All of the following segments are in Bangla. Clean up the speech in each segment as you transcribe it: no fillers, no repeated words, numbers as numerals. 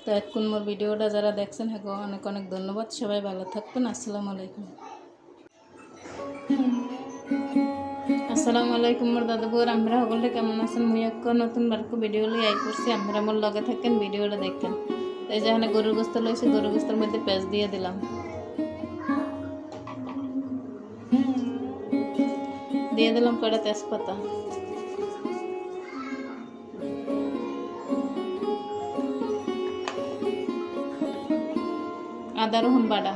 তো এখন মোর ভিডিওটা যারা দেখছেন হ্যাঁ অনেক অনেক ধন্যবাদ। সবাই ভালো থাকবেন। আসসালামু আলাইকুম। আসসালামু আলাইকুম মোর দাদাবুর, আমরা সকলে কেমন আছেন? মুই এক নতুন বারকু ভিডিও লই আই করছি, আমরা মোর লগে থাকেন, ভিডিওটা দেখেন। এই যেখানে গরুর গোস্ত লইছি, গরুর গোস্তের মধ্যে পেঁয়াজ দিয়ে দিলাম, দিয়ে দিলাম কয়টা তেজপাতা, আদা রসুন বাটা,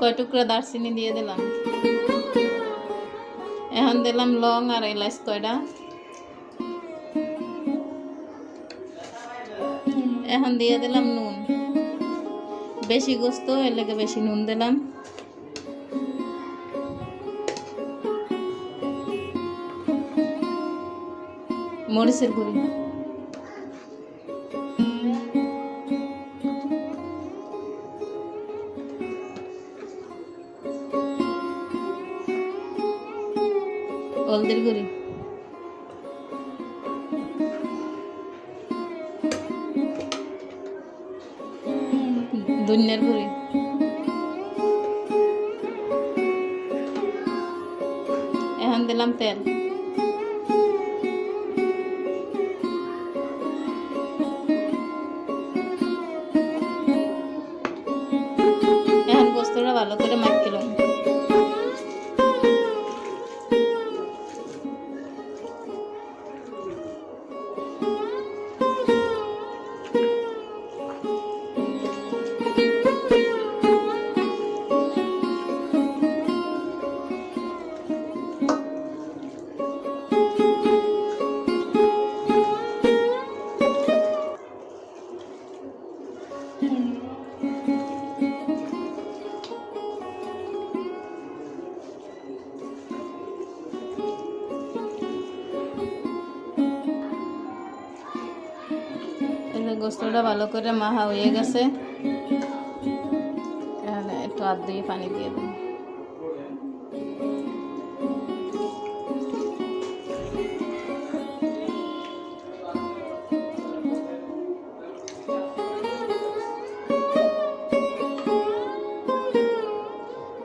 কয় টুকরা দারচিনি দিয়ে দিলাম। এখন দিলাম লং আর এলাচ কয়টা। এখন দিয়ে দিলাম নুন, বেশি গোস্ত এর লেগে বেশি নুন দিলাম। মরিচের গুঁড়ি, হলদির গুঁড়ি, ধনিয়ার গুঁড়ি, এখন দিলাম তেল, এখন গোস্তটা ভালো করে মাখিলাম। গোস্তটা ভালো করে মাখা হয়ে গেছে, এখানে একটু হাত দিয়ে পানি দিয়ে দেব।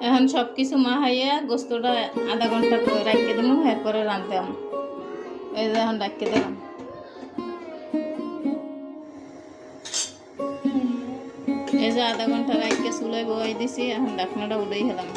এখন সব কিছু মাখাইয়া গোস্তটা আধা ঘন্টা রাখিয়ে দেবো, এরপরে রাঁধতাম। এই যে এখন রাখিয়ে দিলাম। এই যে আধা ঘন্টা রাখিয়ে চুলায় বসাই দিছি, এখন ঢাকনাটা উড়েই হলাম।